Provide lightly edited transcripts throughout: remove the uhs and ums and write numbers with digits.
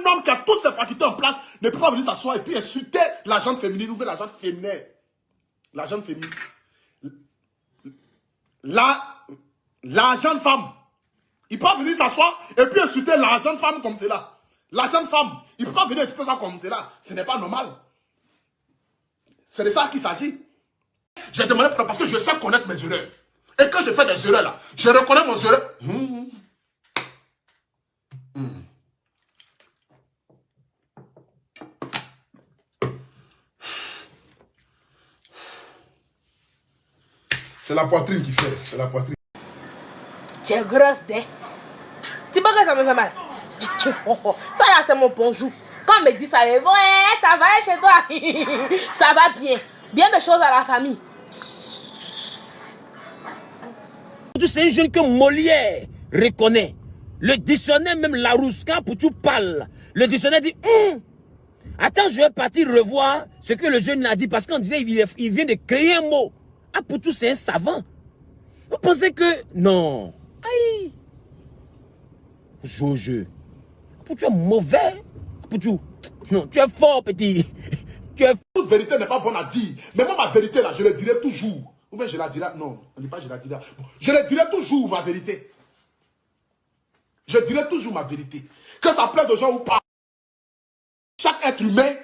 homme qui a toutes ses facultés en place ne peut pas venir s'asseoir et puis insulter la gente féminine ou bien la gente féminine. La gente féminine. La jeune femme. Il peut pas venir s'asseoir et puis insulter la jeune femme comme cela. La jeune femme. Il ne peut pas venir insulter ça comme cela. Ce n'est pas normal. C'est de ça qu'il s'agit. J'ai demandé parce que je sais connaître mes erreurs. Et quand je fais des erreurs là, je reconnais mes erreurs. C'est la poitrine qui fait. C'est la poitrine. Tu es grosse, dé. Tu peux que ça me fait mal. Ça là, c'est mon bonjour. Quand on me dit ça, ouais, ça va chez toi. Ça va bien. Bien de choses à la famille. C'est un jeune que Molière reconnaît. Le dictionnaire, même Larousse, quand Poutou parle, le dictionnaire dit attends, je vais partir revoir ce que le jeune a dit parce qu'on disait il vient de créer un mot. Ah, Poutou, c'est un savant. Vous pensez que... Non. Aïe. Jojo. Poutou est mauvais. Poutou. Non, tu es fort, petit. Tu es... Toute vérité n'est pas bonne à dire. Mais moi, ma vérité, là, je le dirai toujours. Ou bien je la dirai... Non, on ne dit pas je la dirai. Je le dirai toujours, ma vérité. Je dirai toujours ma vérité. Que ça plaise aux gens ou pas. Chaque être humain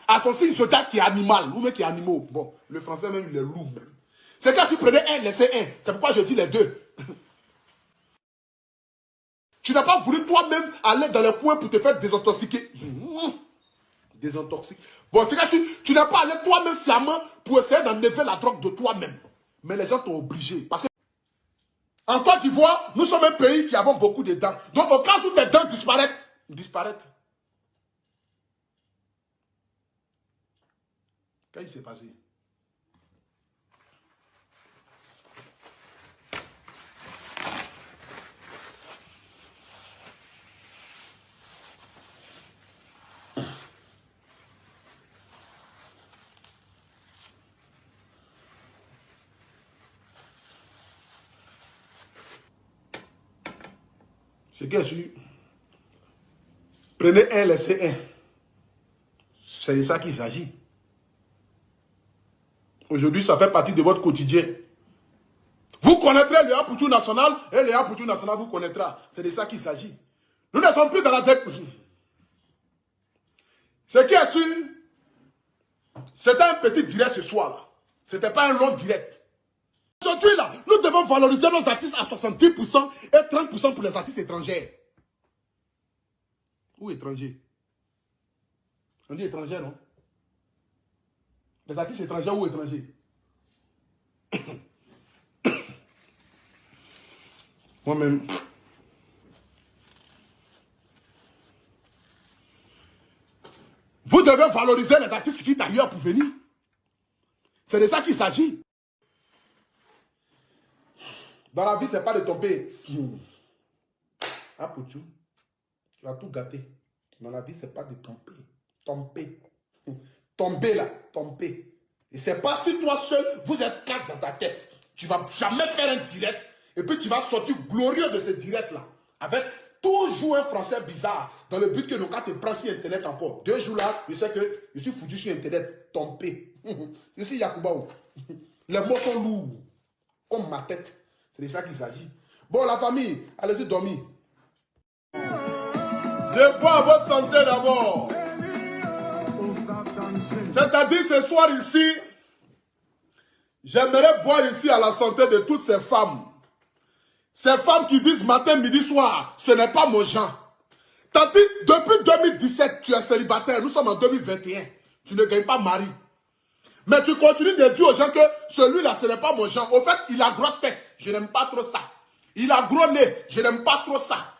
a son signe zodiaque qui est animal. Ou bien qui est animal. Bon, le français même, il est loup. C'est quand tu prenais un, laissez un. C'est pourquoi je dis les deux. Tu n'as pas voulu toi-même aller dans le coin pour te faire désintoxiquer. Désintoxiquer. Bon, c'est que tu n'as pas allé toi-même sciemment pour essayer d'enlever la drogue de toi-même. Mais les gens t'ont obligé. Parce que en Côte d'Ivoire, nous sommes un pays qui avons beaucoup de dents. Donc au cas où tes dents disparaissent. Qu'est-ce qui s'est passé? C'est que je prenez un, laissez un. C'est de ça qu'il s'agit. Aujourd'hui, ça fait partie de votre quotidien. Vous connaîtrez le Poutou national et le Poutou national vous connaîtra. C'est de ça qu'il s'agit. Nous ne sommes plus dans la tête. Ce qui est sûr, c'était un petit direct ce soir. Ce n'était pas un long direct. Aujourd'hui, là, nous devons valoriser nos artistes à 70% et 30% pour les artistes étrangers. Ou étrangers? On dit étrangers, non? Les artistes étrangers ou étrangers? Moi-même. Vous devez valoriser les artistes qui quittent ailleurs pour venir. C'est de ça qu'il s'agit. Dans la vie, ce n'est pas de tomber. Ah, Poutou, tu as tout gâté. Dans la vie, ce n'est pas de tomber. Tomber. Tomber là, tomber. Et c'est pas si toi seul, vous êtes quatre dans ta tête. Tu ne vas jamais faire un direct. Et puis tu vas sortir glorieux de ce direct-là. Avec toujours un français bizarre. Dans le but que nos cas te prennent sur Internet encore. 2 jours là, je sais que je suis foutu sur Internet. Tomber. C'est ici Yakoubaou. Les mots sont lourds. Comme ma tête. C'est de ça qu'il s'agit. Bon, la famille, allez-y dormir. Je bois à votre santé d'abord. C'est-à-dire ce soir ici, j'aimerais boire ici à la santé de toutes ces femmes. Ces femmes qui disent matin, midi, soir, ce n'est pas mon genre. Tandis, depuis 2017, tu es célibataire. Nous sommes en 2021. Tu ne gagnes pas mari. Mais tu continues de dire aux gens que celui-là, ce n'est pas mon genre. Au fait, il a grosse tête. Je n'aime pas trop ça. Il a gros nez. Je n'aime pas trop ça.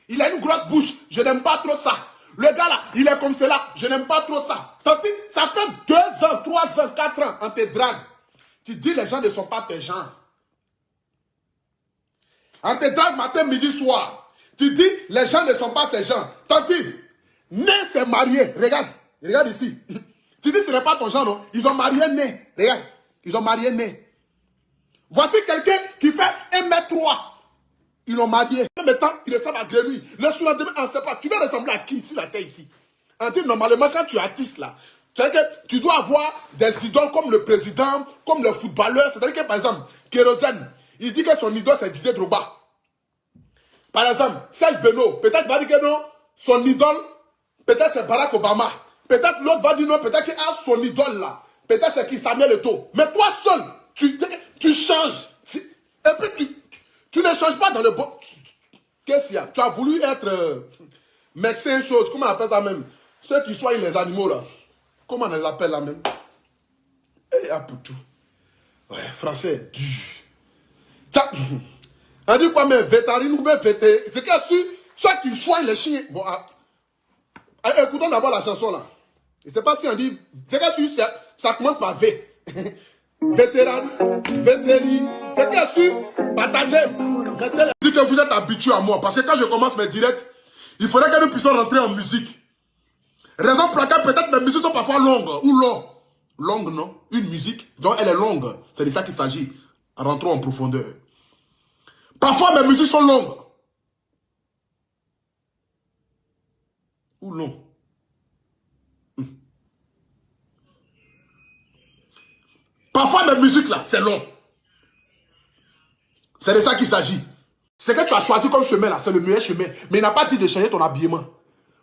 Il a une grosse bouche. Je n'aime pas trop ça. Le gars là, il est comme cela. Je n'aime pas trop ça. Tandis, ça fait 2 ans, 3 ans, 4 ans, on te drague. Tu dis les gens ne sont pas tes gens. On te drague matin, midi, soir. Tu dis les gens ne sont pas tes gens. Tandis, Né s'est marié. Regarde. Regarde ici. Tu dis ce n'est pas ton genre, non? Ils ont marié Né. Regarde. Ils ont marié Né. Voici quelqu'un qui fait 1,3 m. Ils l'ont marié. En même temps, il il ressemble à Grémy. Le surlendemain, on ne sait pas. Tu vas ressembler à qui sur la terre ici? On dit normalement, quand tu es artiste là, tu dois avoir des idoles comme le président, comme le footballeur. C'est-à-dire que par exemple, Kérosène, il dit que son idole c'est Didier Drogba. Par exemple, Serge Beno, peut-être va dire que non, son idole, peut-être c'est Barack Obama. Peut-être l'autre va dire non, peut-être qu'il a son idole là. Peut-être c'est qui Samuel Eto'o. Mais toi seul, tu changes. Et puis tu ne changes pas dans le bon. Qu'est-ce qu'il y a? Tu as voulu être médecin, chose, comment on appelle ça même? Ceux qui soignent les animaux là. Comment on les appelle là même? Eh, pour tout. Ouais, français, dur. On dit quoi, mais vétérinaire ou bien vétérinaire? C'est que ceux qui soignent les chiens. Bon, écoutons d'abord la chanson là. Je ne sais pas si on dit. C'est que ça commence par V. Vétérinaire. C'est que partagez. Je dis que vous êtes habitués à moi. Parce que quand je commence mes directs, il faudrait que nous puissions rentrer en musique. Raison pour laquelle peut-être mes musiques sont parfois longues ou longues. Longue, non? Une musique, donc elle est longue. C'est de ça qu'il s'agit. Rentrons en profondeur. Parfois mes musiques sont longues. Ou longues. Parfois mes musiques là, c'est long. C'est de ça qu'il s'agit. Ce que tu as choisi comme chemin là, c'est le meilleur chemin. Mais il n'a pas dit de changer ton habillement.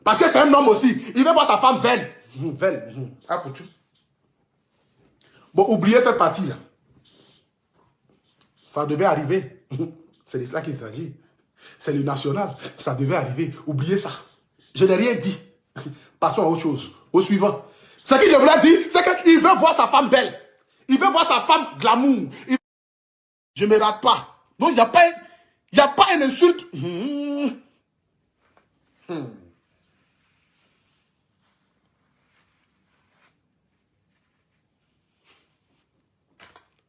Parce que c'est un homme aussi. Il veut voir sa femme vaine. Vaine. Ah, pour tout. Bon, oubliez cette partie là. Ça devait arriver. C'est de ça qu'il s'agit. C'est le national. Ça devait arriver. Oubliez ça. Je n'ai rien dit. Passons à autre chose. Au suivant. Ce qu'il devrait dire, c'est qu'il veut voir sa femme belle. Il veut voir sa femme glamour. Je ne me rate pas. Donc, il n'y a pas une insulte.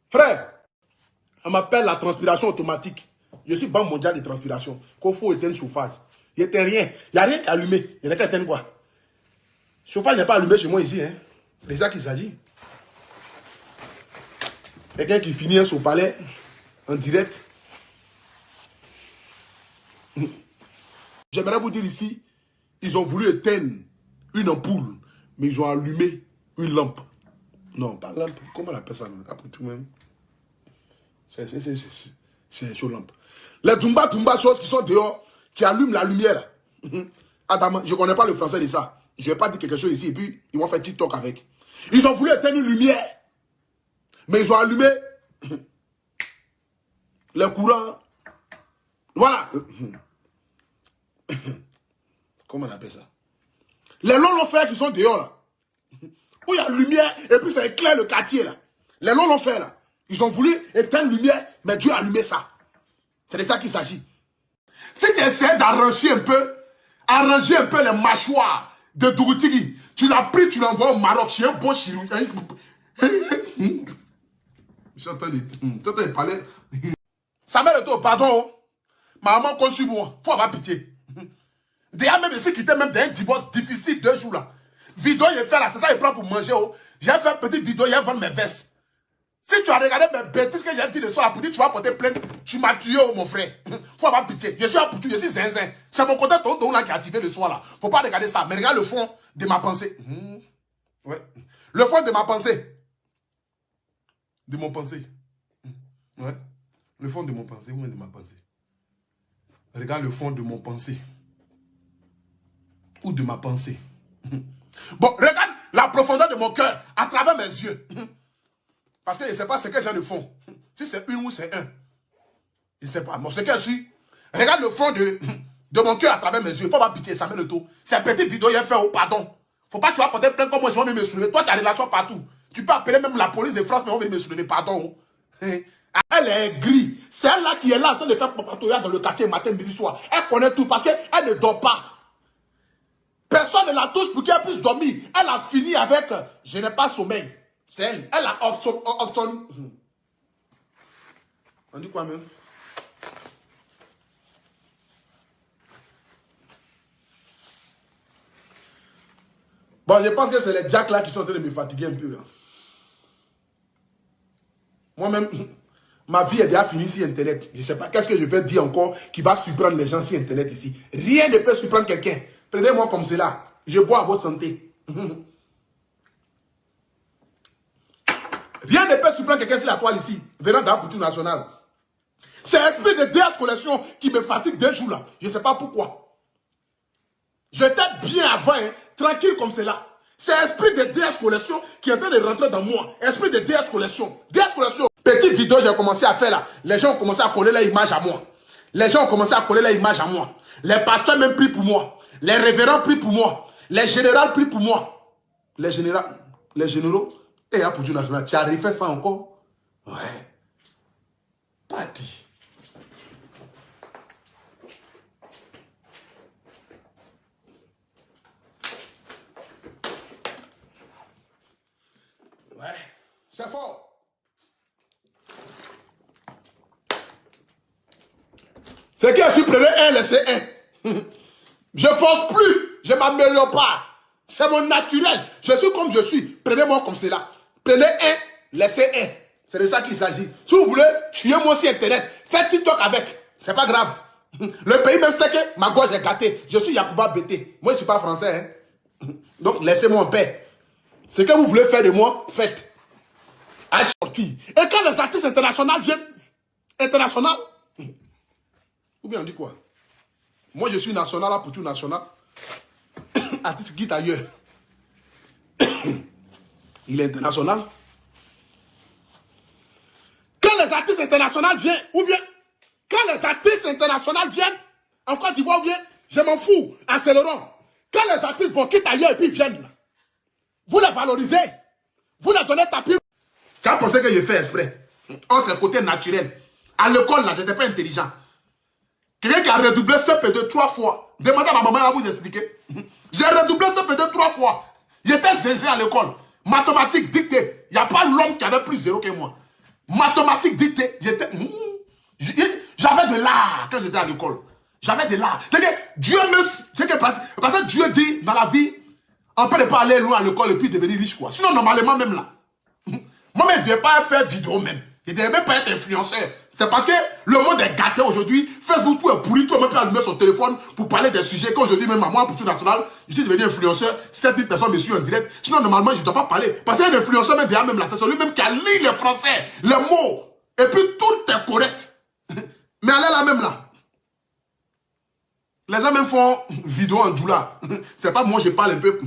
Frère, on m'appelle la transpiration automatique. Je suis banque mondiale de transpiration. Qu'il faut éteindre le chauffage. Il n'éteint rien. Il n'y a rien qui est allumé. Il n'y a qu'à éteindre quoi? Le chauffage n'est pas allumé chez moi ici. Hein. C'est de ça qu'il s'agit. Quelqu'un qui finit son palais en direct. J'aimerais vous dire ici, ils ont voulu éteindre une ampoule, mais ils ont allumé une lampe. Non, pas lampe. Comment on appelle ça? Après tout même. C'est une chaude lampe. Les Dumba choses qui sont dehors, qui allument la lumière. Adam, je ne connais pas le français de ça. Je ne vais pas dire quelque chose ici et puis ils vont faire TikTok avec. Ils ont voulu éteindre une lumière, mais ils ont allumé le courant. Voilà. Comment on appelle ça? Les longs frères qui sont dehors là. Où il y a lumière et puis ça éclaire le quartier là. Les longs frères là. Ils ont voulu éteindre la lumière, mais Dieu a allumé ça. C'est de ça qu'il s'agit. Si tu essaies d'arranger un peu les mâchoires de Douroutigi, tu l'as pris, tu l'envoies au Maroc, chez un bon chirurgien. J'entends de parler. Samuel Eto'o, pardon. Maman conçu moi. Faut avoir pitié. Déjà même, je suis quitté même d'un divorce difficile 2 jours là. Vidéo, il fait là, c'est ça, il prend pour manger. Oh. J'ai fait une petite vidéo, il vend mes vestes. Si tu as regardé mes bêtises que j'ai dit le soir là pour dire tu vas porter plainte, tu m'as tué, oh, mon frère. Faut avoir pitié. Je suis un poutu, je suis zinzin. C'est mon côté tonton là qui a activé le soir là. Faut pas regarder ça, mais regarde le fond de ma pensée. Ouais. Le fond de ma pensée. De mon pensée. Ouais. Le fond de mon pensée, ou de ma pensée. Regarde le fond de mon pensée. Ou de ma pensée. Bon, regarde la profondeur de mon cœur à travers mes yeux. Parce que je ne sais pas ce que j'ai de fond. Si c'est une ou c'est un. Je ne sais pas. Bon, ce que je suis. Regarde le fond de mon cœur à travers mes yeux. Il faut pas pitié, ça met le tout. C'est une petite vidéo, il a fait au pardon. Faut pas que tu vas porter plainte comme moi, je vais venir me soulever. Toi, tu as des relations partout. Tu peux appeler même la police de France, mais on va venir me soulever, pardon. Elle est grise. C'est elle là qui est là en train de faire papatoya dans le quartier matin, midi, soir. Elle connaît tout parce qu'elle ne dort pas. Personne ne la touche pour qu'elle puisse dormir. Elle a fini avec je n'ai pas sommeil. C'est elle. Elle a obsolu. On dit quoi même? Bon, je pense que c'est les jacks là qui sont en train de me fatiguer un peu là. Moi-même, Ma vie est déjà finie sur Internet. Je ne sais pas qu'est-ce que je vais dire encore qui va surprendre les gens sur Internet ici. Rien ne peut surprendre quelqu'un. Prenez-moi comme cela. Je bois à votre santé. Rien ne peut surprendre quelqu'un sur la toile ici, venant d'Apoutou National. C'est l'esprit de DS Collection qui me fatigue des jours là. Je ne sais pas pourquoi. J'étais bien avant, hein, tranquille comme cela. C'est l'esprit de DS Collection qui est en train de rentrer dans moi. Esprit de DS Collection. DS Collection. Petite vidéo j'ai commencé à faire là. Les gens ont commencé à coller leur image à moi. Les gens ont commencé à coller leur image à moi. Les pasteurs même prient pour moi. Les révérends prient pour moi. Les généraux prient pour moi. Les généraux. Et Apoutou National, tu as refait ça encore? Ouais. Pas dit. Ouais. C'est fort. C'est qui a su prendre un, laisser un. Je force plus. Je ne m'améliore pas. C'est mon naturel. Je suis comme je suis. Prenez-moi comme cela. Prenez un, laissez un. C'est de ça qu'il s'agit. Si vous voulez tuer moi sur Internet, faites TikTok avec. C'est pas grave. Le pays même sait que ma gorge est gâtée. Je suis Yacouba Bété. Moi, je ne suis pas français. Hein. Donc, laissez-moi en paix. Ce que vous voulez faire de moi, faites. À sortir. Et quand les artistes internationaux viennent, international, ou bien on dit quoi? Moi, je suis national, Apoutou National. Artiste qui est ailleurs. Il est international. Quand les artistes internationaux viennent, ou bien, quand les artistes internationaux viennent, en Côte d'Ivoire, ou bien, je m'en fous, à Céléron. Quand les artistes vont quitter ailleurs et puis viennent, vous les valorisez, vous les donnez tapis. Tu as pensé que je fais exprès? Oh, c'est le côté naturel. À l'école, là, je n'étais pas intelligent. Quelqu'un qui a redoublé CP2 3 fois. Demandez à ma maman, elle va vous expliquer. J'ai redoublé CP2 3 fois. J'étais zézé à l'école. Mathématiques, dictée. Il n'y a pas l'homme qui avait plus zéro que moi. Mathématiques, dictée. J'avais de l'art quand j'étais à l'école. J'avais de l'art. C'est que Dieu me... Parce que Dieu dit dans la vie, on peut ne pas aller loin à l'école et puis devenir riche, quoi. Sinon, normalement, même là. Moi, je ne devais pas faire vidéo même. Je ne devais même pas être influenceur. C'est parce que le monde est gâté aujourd'hui. Facebook, tout est pourri. Tout le monde peut allumer son téléphone pour parler des sujets. Qu'aujourd'hui, même à moi, pour tout national, je suis devenu influenceur. 7000 personnes me suivent en direct. Sinon, normalement, je ne dois pas parler. Parce qu'il y a un influenceur même derrière même là. C'est celui même qui a lu les français, les mots. Et puis, tout est correct. Mais allez là même là. Les gens même font vidéo en djoula. C'est pas moi, je parle un peu.